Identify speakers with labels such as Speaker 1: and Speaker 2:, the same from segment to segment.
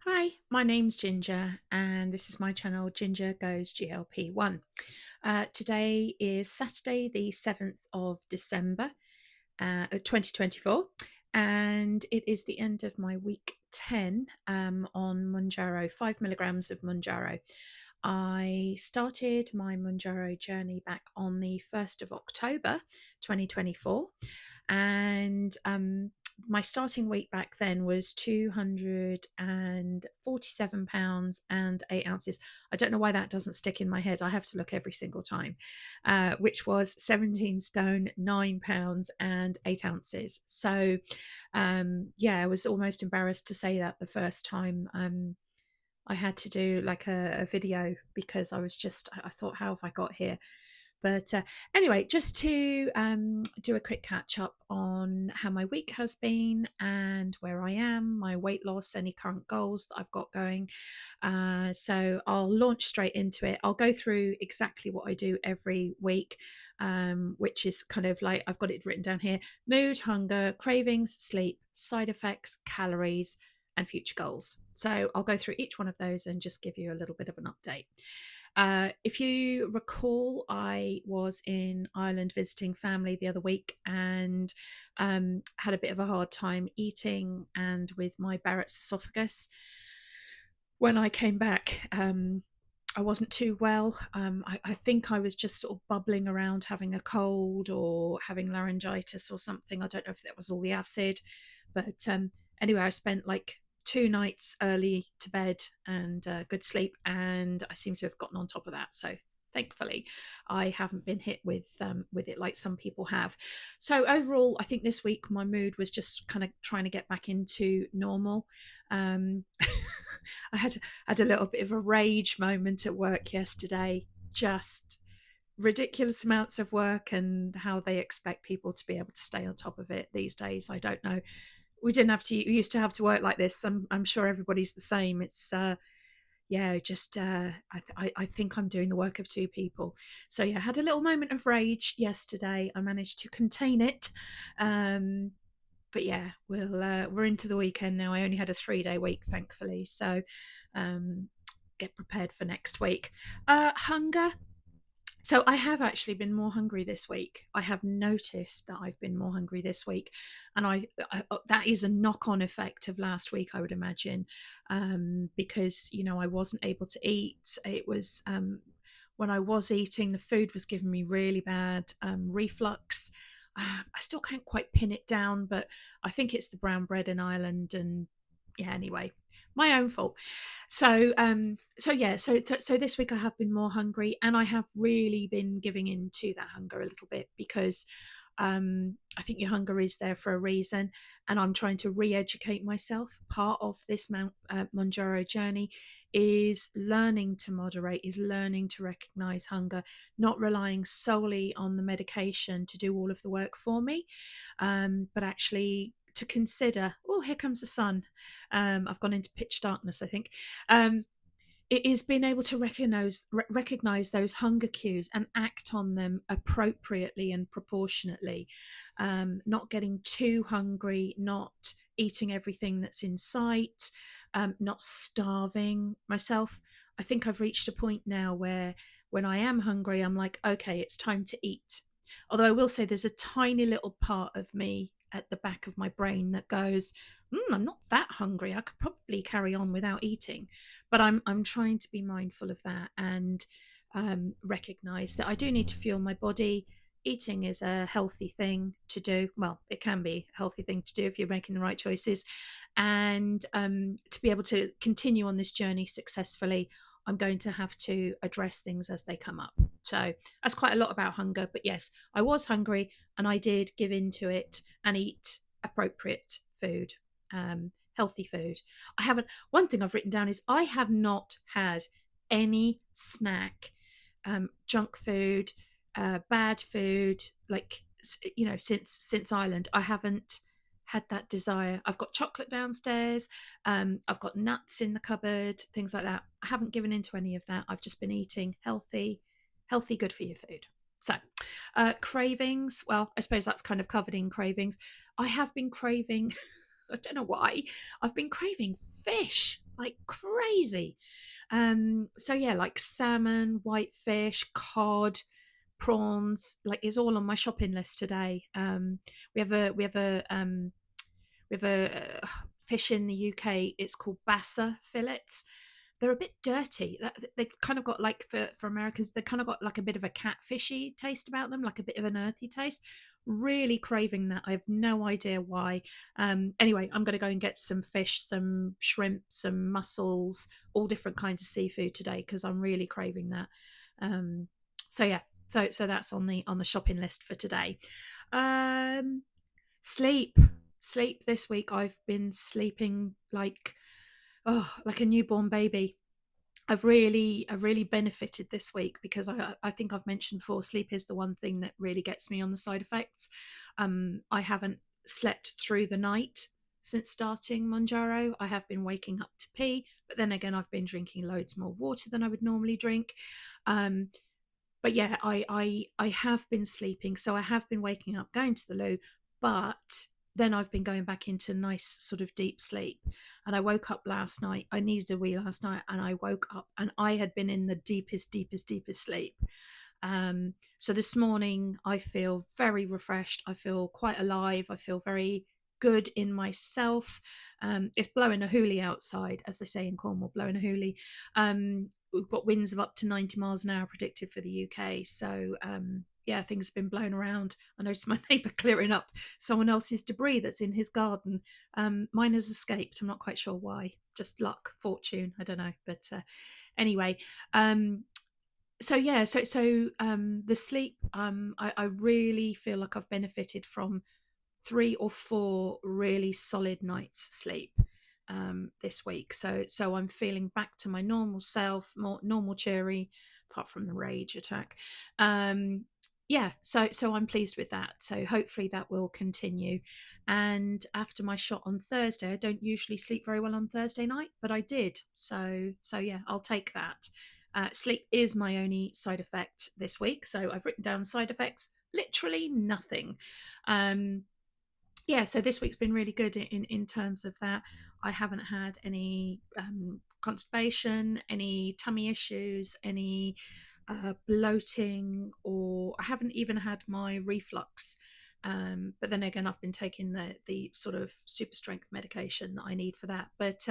Speaker 1: Hi, my name's Ginger, and this is my channel Ginger Goes GLP-1. Today is Saturday, the 7th of December, 2024, and it is the end of my week 10 on Mounjaro, 5 milligrams of Mounjaro. I started my Mounjaro journey back on the 1st of October 2024, and my starting weight back then was 247 pounds and 8 ounces. I don't know why that doesn't stick in my head. I have to look every single time, which was 17 stone, 9 pounds and 8 ounces. So, yeah, I was almost embarrassed to say that the first time. I had to do like a video because I thought, how have I got here? But anyway, just to do a quick catch up on how my week has been and where I am, my weight loss, any current goals that I've got going. So I'll launch straight into it. I'll go through exactly what I do every week, which is kind of like I've got it written down here: mood, hunger, cravings, sleep, side effects, calories, and future goals. So I'll go through each one of those and just give you a little bit of an update. If you recall, I was in Ireland visiting family the other week and had a bit of a hard time eating and with my Barrett's esophagus. When I came back, I wasn't too well. I think I was just sort of bubbling around having a cold or having laryngitis or something. I don't know if that was all the acid, but anyway, I spent like 2 nights early to bed and good sleep, and I seem to have gotten on top of that. So thankfully, I haven't been hit with it like some people have. So overall, I think this week my mood was just kind of trying to get back into normal. Um, I had a little bit of a rage moment at work yesterday. Just ridiculous amounts of work and how they expect people to be able to stay on top of it these days. I don't know. We used to have to work like this. I'm sure everybody's the same. It's yeah, just I think I'm doing the work of two people. So yeah, I had a little moment of rage yesterday. I managed to contain it. Um, but yeah, we're into the weekend now. I only had a 3-day week, thankfully. So um, get prepared for next week. Hunger. So I have actually been more hungry this week. I have noticed that I've been more hungry this week, and I that is a knock-on effect of last week, I would imagine, because I wasn't able to eat. It was when I was eating, the food was giving me really bad reflux. I still can't quite pin it down, but I think it's the brown bread in Ireland, and yeah, anyway, my own fault. So this week I have been more hungry, and I have really been giving in to that hunger a little bit because I think your hunger is there for a reason, and I'm trying to re-educate myself. Part of this Mounjaro journey is learning to moderate, is learning to recognize hunger, not relying solely on the medication to do all of the work for me, but actually to consider, oh, here comes the sun. I've gone into pitch darkness, I think. It is being able to recognize those hunger cues and act on them appropriately and proportionately, not getting too hungry, not eating everything that's in sight, not starving myself. I think I've reached a point now where when I am hungry, I'm like, okay, it's time to eat. Although I will say there's a tiny little part of me at the back of my brain that goes, I'm not that hungry. I could probably carry on without eating. But I'm trying to be mindful of that and recognize that I do need to fuel my body. Eating is a healthy thing to do. Well, it can be a healthy thing to do if you're making the right choices. And to be able to continue on this journey successfully, I'm going to have to address things as they come up. So that's quite a lot about hunger. But yes, I was hungry and I did give in to it and eat appropriate food, healthy food. I haven't, one thing I've written down is I have not had any snack, junk food, bad food, like, since Ireland. I haven't had that desire. I've got chocolate downstairs. I've got nuts in the cupboard, things like that. I haven't given into any of that. I've just been eating healthy, good for you food. So, cravings. Well, I suppose that's kind of covered in cravings. I have been craving. I don't know why. I've been craving fish. like crazy. So yeah, like salmon, whitefish, cod, prawns, like is all on my shopping list today. We have a fish in the UK. It's called bassa fillets. They're a bit dirty. They've kind of got like for Americans, they kind of got like a bit of a catfishy taste about them, like a bit of an earthy taste. Really craving that. I have no idea why. Anyway, I'm going to go and get some fish, some shrimp, some mussels, all different kinds of seafood today because I'm really craving that. Um, so yeah, so that's on the shopping list for today. Um, sleep, sleep this week. I've been sleeping like a newborn baby. I've really benefited this week because I think I've mentioned before, sleep is the one thing that really gets me on the side effects. I haven't slept through the night since starting Mounjaro. I have been waking up to pee, but then again, I've been drinking loads more water than I would normally drink. Um, but yeah, I have been sleeping, so I have been waking up, going to the loo, but then I've been going back into nice sort of deep sleep. And I woke up last night. I needed a wee last night, and I woke up, and I had been in the deepest, deepest, deepest sleep. So this morning I feel very refreshed. I feel quite alive. I feel very good in myself. It's blowing a hoolie outside, as they say in Cornwall, blowing a hoolie. We've got winds of up to 90 miles an hour predicted for the UK. So yeah, things have been blown around. I noticed my neighbour clearing up someone else's debris that's in his garden. Mine has escaped. I'm not quite sure why. Just luck, fortune. I don't know. But anyway, so yeah, the sleep. I really feel like I've benefited from 3 or 4 really solid nights sleep this week. So I'm feeling back to my normal self, more normal cheery, apart from the rage attack. Um, yeah, so I'm pleased with that. So hopefully that will continue. And after my shot on Thursday, I don't usually sleep very well on Thursday night, but I did. So yeah, I'll take that. Sleep is my only side effect this week. So I've written down side effects, literally nothing. Um, yeah, so this week's been really good in terms of that. I haven't had any constipation, any tummy issues, any bloating, or I haven't even had my reflux. But then again, I've been taking the sort of super strength medication that I need for that. But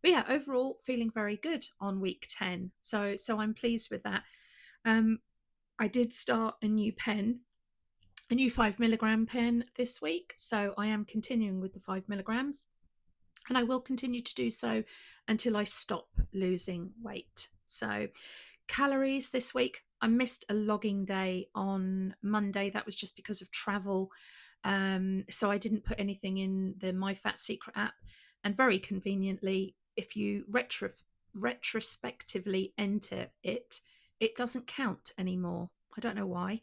Speaker 1: yeah, overall feeling very good on week 10. So I'm pleased with that. Um, I did start a new 5 milligram pen this week. So I am continuing with the 5 milligrams, and I will continue to do so until I stop losing weight. So, calories this week. I missed a logging day on Monday. That was just because of travel. So I didn't put anything in the My Fat Secret app. And very conveniently, if you retrospectively enter it, it doesn't count anymore. I don't know why.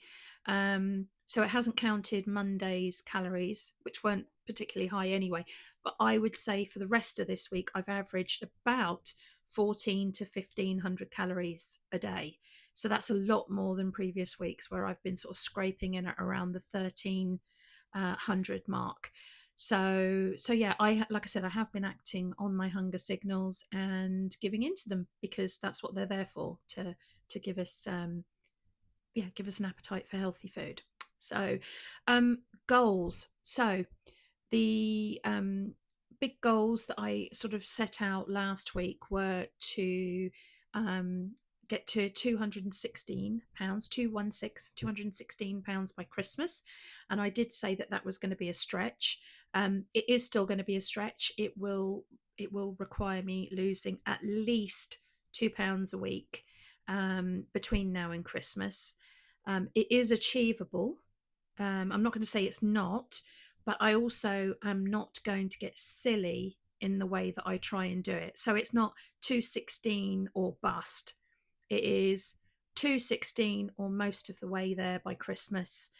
Speaker 1: So it hasn't counted Monday's calories, which weren't particularly high anyway. But I would say for the rest of this week, I've averaged about 14 to 1500 calories a day. So that's a lot more than previous weeks where I've been sort of scraping in at around the 1300 mark. So yeah, like I said, I have been acting on my hunger signals and giving into them because that's what they're there for, to give us give us an appetite for healthy food. So goals. So the big goals that I sort of set out last week were to get to £216, 216 pounds by Christmas. And I did say that that was going to be a stretch. It is still going to be a stretch. It will require me losing at least £2 a week between now and Christmas. It is achievable. I'm not going to say it's not, but I also am not going to get silly in the way that I try and do it. So it's not 216 or bust. It is 216 or most of the way there by Christmas.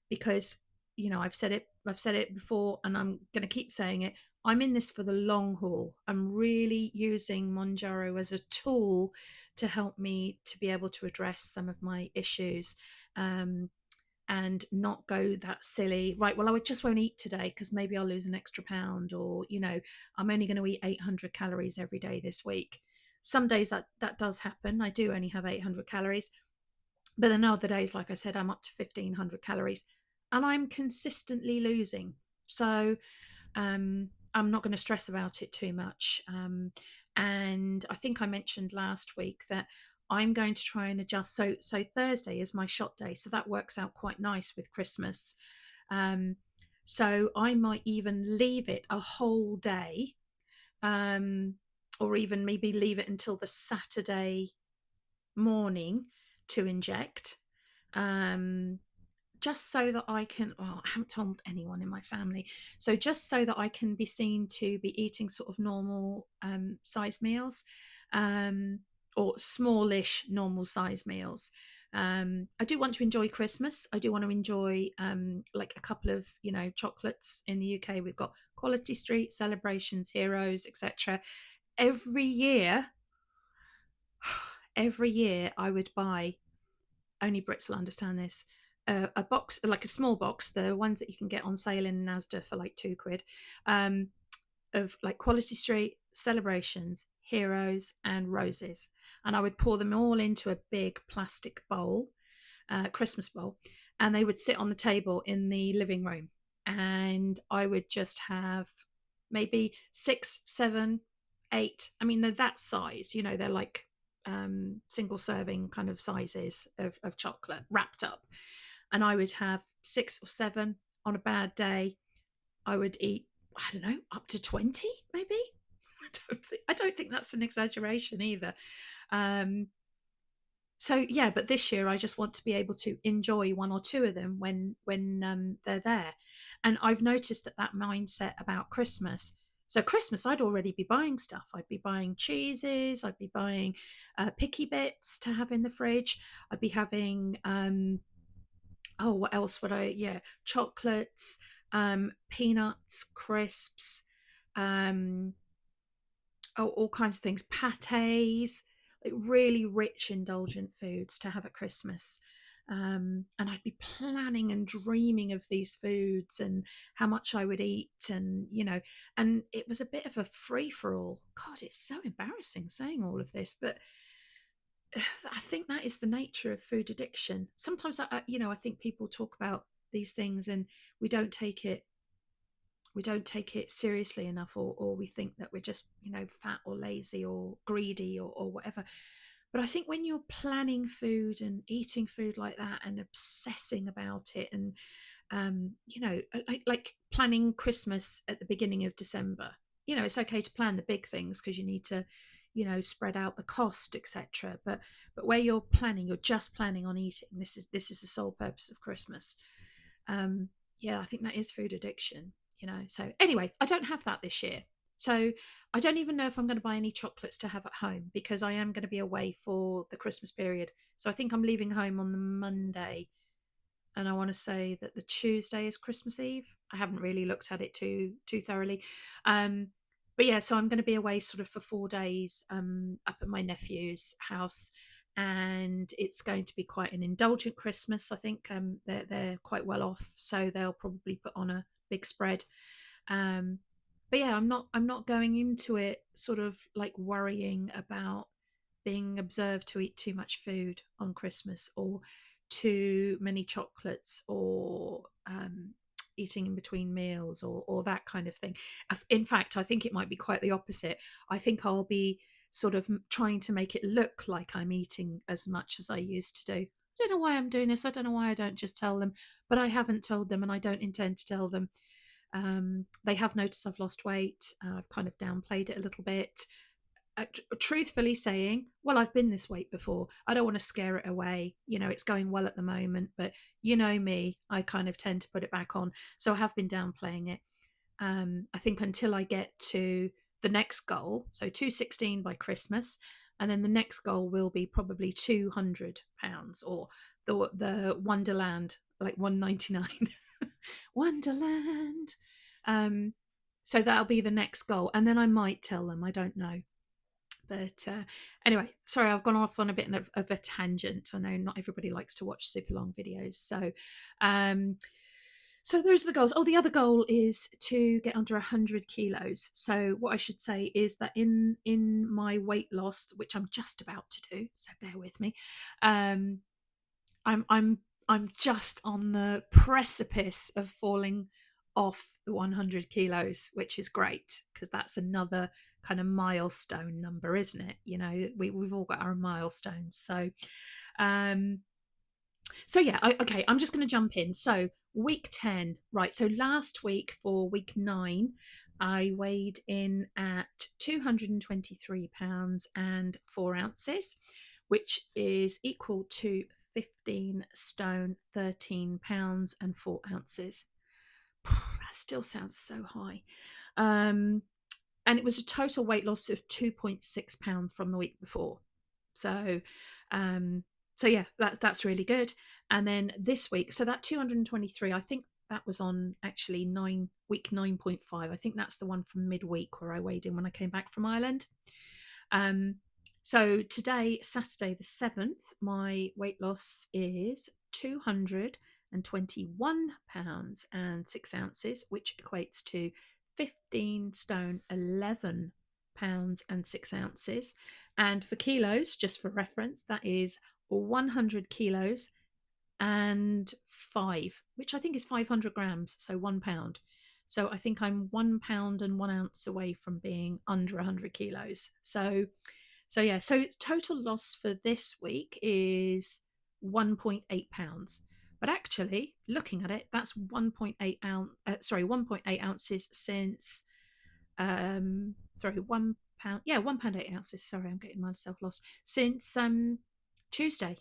Speaker 1: Because I've said it before, and I'm going to keep saying it. I'm in this for the long haul. I'm really using Mounjaro as a tool to help me to be able to address some of my issues. and not go that silly, right, well, I just won't eat today because maybe I'll lose an extra pound, or, I'm only going to eat 800 calories every day this week. Some days that does happen. I do only have 800 calories. But then other days, like I said, I'm up to 1,500 calories and I'm consistently losing. So I'm not going to stress about it too much. And I think I mentioned last week that I'm going to try and adjust. So Thursday is my shot day, so that works out quite nice with Christmas. Um, so I might even leave it a whole day, um, or even maybe leave it until the Saturday morning to inject. Um, just so that I can, well, I haven't told anyone in my family. So just so that I can be seen to be eating sort of normal size meals, um, or smallish normal size meals. I do want to enjoy Christmas. I do want to enjoy like a couple of, chocolates. In the UK, we've got Quality Street, Celebrations, Heroes, etc. Every year, every year I would buy, only Brits will understand this, a box, like a small box, the ones that you can get on sale in Nasda for like £2, of like Quality Street, Celebrations, Heroes, and Roses. And I would pour them all into a big plastic bowl, Christmas bowl, and they would sit on the table in the living room. And I would just have maybe 6, 7, 8. I mean, they're that size, they're like single serving kind of sizes of chocolate wrapped up. And I would have 6 or 7 on a bad day. I would eat, I don't know, up to 20 maybe. I don't think that's an exaggeration either. So yeah, but this year I just want to be able to enjoy one or two of them when they're there. And I've noticed that mindset about Christmas. So Christmas, I'd already be buying stuff. I'd be buying cheeses. I'd be buying picky bits to have in the fridge. I'd be having oh, what else would I? Yeah, chocolates, peanuts, crisps, um, all kinds of things, pates, like really rich, indulgent foods to have at Christmas. And I'd be planning and dreaming of these foods and how much I would eat, and it was a bit of a free for all. God, it's so embarrassing saying all of this, but I think that is the nature of food addiction. Sometimes, I think people talk about these things and we don't take it we don't take it seriously enough, or we think that we're just fat or lazy or greedy, or whatever. But I think when you're planning food and eating food like that and obsessing about it, and like planning Christmas at the beginning of December, it's okay to plan the big things because you need to spread out the cost, etc. But where you're just planning on eating, this is the sole purpose of Christmas. Yeah, I think that is food addiction. So anyway, I don't have that this year. So I don't even know if I'm going to buy any chocolates to have at home because I am going to be away for the Christmas period. So I think I'm leaving home on the Monday, and I want to say that the Tuesday is Christmas Eve. I haven't really looked at it too thoroughly. But yeah, so I'm going to be away sort of for 4 days, up at my nephew's house, and it's going to be quite an indulgent Christmas. I think they're quite well off, so they'll probably put on a big spread. Um, but yeah, I'm not going into it sort of like worrying about being observed to eat too much food on Christmas, or too many chocolates, or eating in between meals, or that kind of thing. In fact, I think it might be quite the opposite. I think I'll be sort of trying to make it look like I'm eating as much as I used to do. I don't know why I'm doing this. I don't know why I don't just tell them, but I haven't told them and I don't intend to tell them. They have noticed I've lost weight. I've kind of downplayed it a little bit. Truthfully saying, well, I've been this weight before. I don't want to scare it away. It's going well at the moment, but me, I kind of tend to put it back on. So I have been downplaying it. I think until I get to the next goal, so 216 by Christmas, and then the next goal will be probably £200, or the Wonderland, like 199. Wonderland. So that'll be the next goal, and then I might tell them. I don't know. But anyway, sorry, I've gone off on a bit of a tangent. I know not everybody likes to watch super long videos. Um, so those are the goals. Oh, the other goal is to get under 100 kilos. So what I should say is that in my weight loss, which I'm just about to do, so bear with me, um, I'm just on the precipice of falling off the 100 kilos, which is great because that's another kind of milestone number, isn't it? You know, we've all got our milestones. Um, so yeah, okay, I'm just going to jump in. So week 10, right? So last week for week 9, I weighed in at 223 pounds and 4 ounces, which is equal to 15 stone, 13 pounds and 4 ounces. That still sounds so high. And it was a total weight loss of 2.6 pounds from the week before. So, um, so yeah, that's really good. And then this week, so that 223, I think that was on actually week 9.5. I think that's the one from midweek where I weighed in when I came back from Ireland. Um, so today, Saturday the 7th, my weight loss is 221 pounds and 6 ounces, which equates to 15 stone 11 pounds and 6 ounces. And for kilos, just for reference, that is 100 kilos and 5, which I think is 500 grams, so 1 pound. So I think I'm 1 pound and 1 ounce away from being under 100 kilos. So yeah, so total loss for this week is 1.8 pounds. But actually, looking at it, that's 1.8 ounces since sorry, 1 pound, yeah, 1 pound 8 ounces. Sorry, I'm getting myself lost. Since Tuesday,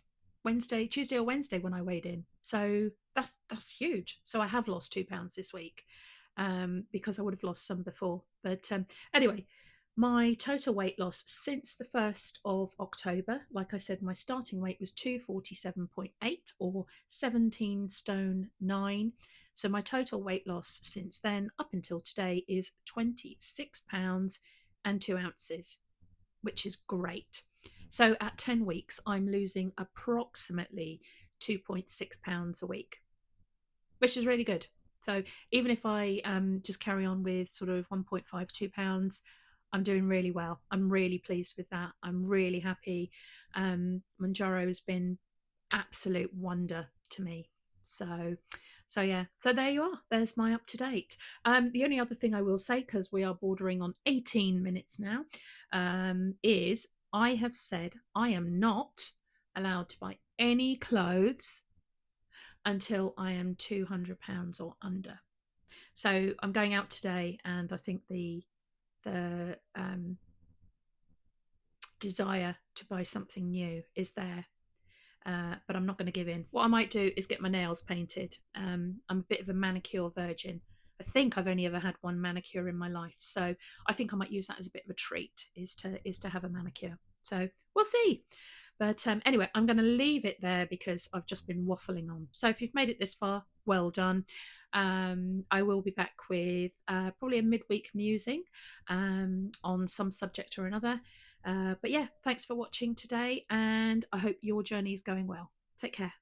Speaker 1: Tuesday or Wednesday when I weighed in. So that's huge. So I have lost 2 pounds this week, because I would have lost some before. But anyway, my total weight loss since the 1st of October, like I said, my starting weight was 247.8 or 17 stone 9. So my total weight loss since then up until today is 26 pounds and 2 ounces, which is great. So at 10 weeks, I'm losing approximately 2.6 pounds a week, which is really good. So even if I just carry on with sort of 1.52 pounds, I'm doing really well. I'm really pleased with that. I'm really happy. Mounjaro has been absolute wonder to me. So yeah, so there you are. There's my up to date. The only other thing I will say, because we are bordering on 18 minutes now, is I have said I am not allowed to buy any clothes until I am 200 pounds or under. So I'm going out today, and I think the desire to buy something new is there. But I'm not going to give in. What I might do is get my nails painted. I'm a bit of a manicure virgin. I think I've only ever had one manicure in my life, so I think I might use that as a bit of a treat. Is to have a manicure. So we'll see. But anyway, I'm going to leave it there because I've just been waffling on. So if you've made it this far, well done. I will be back with probably a midweek musing on some subject or another. But yeah, thanks for watching today, and I hope your journey is going well. Take care.